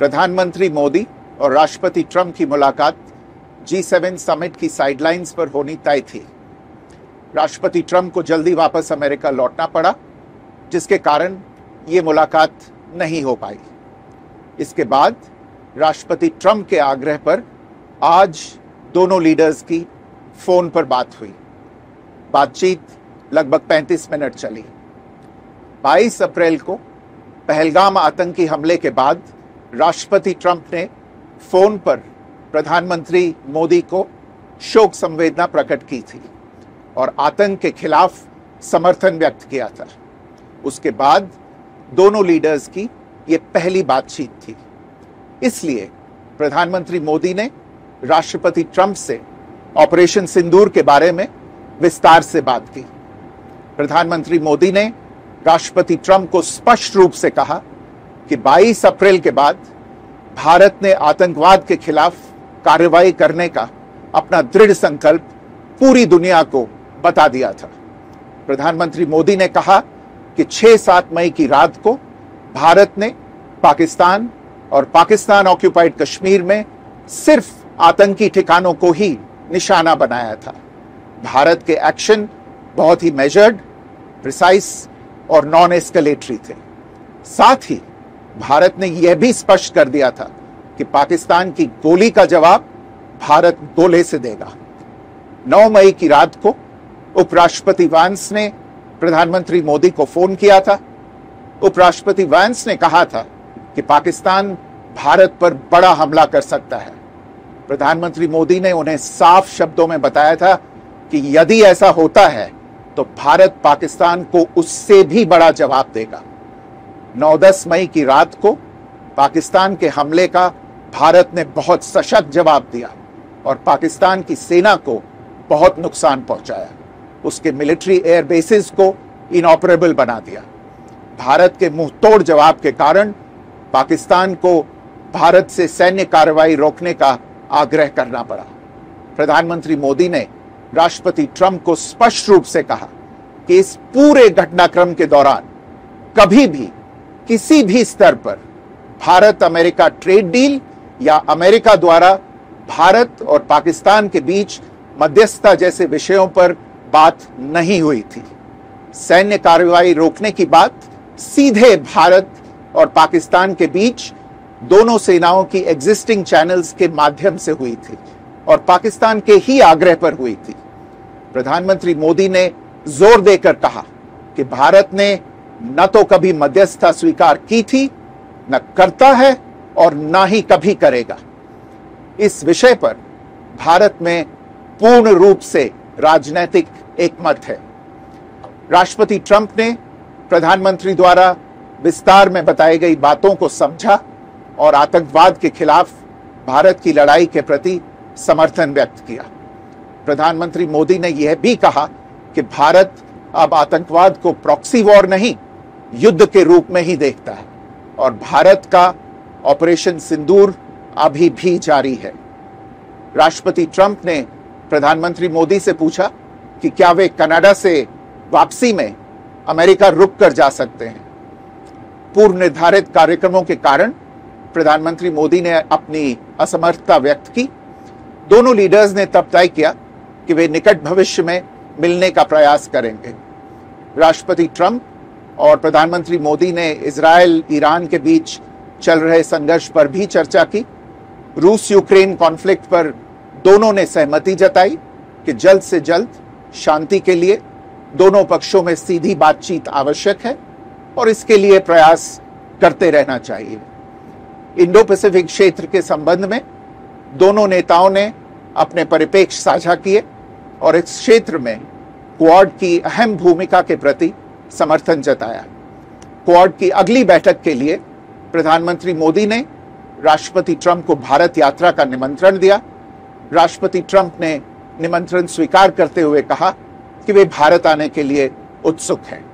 प्रधानमंत्री मोदी और राष्ट्रपति ट्रंप की मुलाकात G7 समिट की साइडलाइंस पर होनी तय थी। राष्ट्रपति ट्रंप को जल्दी वापस अमेरिका लौटना पड़ा, जिसके कारण ये मुलाकात नहीं हो पाई। इसके बाद राष्ट्रपति ट्रंप के आग्रह पर आज दोनों लीडर्स की फोन पर बात हुई। बातचीत लगभग 35 मिनट चली। 22 अप्रैल को पहलगाम आतंकी हमले के बाद राष्ट्रपति ट्रंप ने फोन पर प्रधानमंत्री मोदी को शोक संवेदना प्रकट की थी और आतंक के खिलाफ समर्थन व्यक्त किया था। उसके बाद दोनों लीडर्स की ये पहली बातचीत थी। इसलिए प्रधानमंत्री मोदी ने राष्ट्रपति ट्रंप से ऑपरेशन सिंदूर के बारे में विस्तार से बात की। प्रधानमंत्री मोदी ने राष्ट्रपति ट्रंप को स्पष्ट रूप से कहा कि 22 अप्रैल के बाद भारत ने आतंकवाद के खिलाफ कार्रवाई करने का अपना दृढ़ संकल्प पूरी दुनिया को बता दिया था। प्रधानमंत्री मोदी ने कहा कि 6-7 मई की रात को भारत ने पाकिस्तान और पाकिस्तान ऑक्युपाइड कश्मीर में सिर्फ आतंकी ठिकानों को ही निशाना बनाया था। भारत के एक्शन बहुत ही मेजर्ड, प्रिसाइज और नॉन एस्केलेटरी थे। साथ ही भारत ने यह भी स्पष्ट कर दिया था कि पाकिस्तान की गोली का जवाब भारत गोले से देगा। 9 मई की रात को उपराष्ट्रपति वांस ने प्रधानमंत्री मोदी को फोन किया था। उपराष्ट्रपति वांस ने कहा था कि पाकिस्तान भारत पर बड़ा हमला कर सकता है। प्रधानमंत्री मोदी ने उन्हें साफ शब्दों में बताया था कि यदि ऐसा होता है तो भारत पाकिस्तान को उससे भी बड़ा जवाब देगा। 9-10 मई की रात को पाकिस्तान के हमले का भारत ने बहुत सशक्त जवाब दिया और पाकिस्तान की सेना को बहुत नुकसान पहुंचाया। उसके मिलिट्री एयर बेसिस को इनऑपरेबल बना दिया। भारत के मुंहतोड़ जवाब के कारण पाकिस्तान को भारत से सैन्य कार्रवाई रोकने का आग्रह करना पड़ा। प्रधानमंत्री मोदी ने राष्ट्रपति ट्रंप को स्पष्ट रूप से कहा कि इस पूरे घटनाक्रम के दौरान कभी भी किसी भी स्तर पर भारत अमेरिका ट्रेड डील या अमेरिका द्वारा भारत और पाकिस्तान के बीच मध्यस्थता जैसे विषयों पर बात नहीं हुई थी। सैन्य कार्रवाई रोकने की बात सीधे भारत और पाकिस्तान के बीच दोनों सेनाओं की एग्जिस्टिंग चैनल्स के माध्यम से हुई थी और पाकिस्तान के ही आग्रह पर हुई थी। प्रधानमंत्री मोदी ने जोर देकर कहा कि भारत ने न तो कभी मध्यस्थता स्वीकार की थी, न करता है और न ही कभी करेगा। इस विषय पर भारत में पूर्ण रूप से राजनीतिक एकमत है। राष्ट्रपति ट्रंप ने प्रधानमंत्री द्वारा विस्तार में बताई गई बातों को समझा और आतंकवाद के खिलाफ भारत की लड़ाई के प्रति समर्थन व्यक्त किया। प्रधानमंत्री मोदी ने यह भी कहा कि भारत अब आतंकवाद को प्रॉक्सी वॉर नहीं, युद्ध के रूप में ही देखता है और भारत का ऑपरेशन सिंदूर अभी भी जारी है। राष्ट्रपति ट्रंप ने प्रधानमंत्री मोदी से पूछा कि क्या वे कनाडा से वापसी में अमेरिका रुक कर जा सकते हैं। पूर्व निर्धारित कार्यक्रमों के कारण प्रधानमंत्री मोदी ने अपनी असमर्थता व्यक्त की। दोनों लीडर्स ने तब तय किया कि वे निकट भविष्य में मिलने का प्रयास करेंगे। राष्ट्रपति ट्रंप और प्रधानमंत्री मोदी ने इजरायल ईरान के बीच चल रहे संघर्ष पर भी चर्चा की। रूस यूक्रेन कॉन्फ्लिक्ट पर दोनों ने सहमति जताई कि जल्द से जल्द शांति के लिए दोनों पक्षों में सीधी बातचीत आवश्यक है और इसके लिए प्रयास करते रहना चाहिए। इंडो पैसिफिक क्षेत्र के संबंध में दोनों नेताओं ने अपने परिप्रेक्ष्य साझा किए और इस क्षेत्र में क्वाड की अहम भूमिका के प्रति समर्थन जताया। क्वाड की अगली बैठक के लिए प्रधानमंत्री मोदी ने राष्ट्रपति ट्रंप को भारत यात्रा का निमंत्रण दिया। राष्ट्रपति ट्रंप ने निमंत्रण स्वीकार करते हुए कहा कि वे भारत आने के लिए उत्सुक हैं।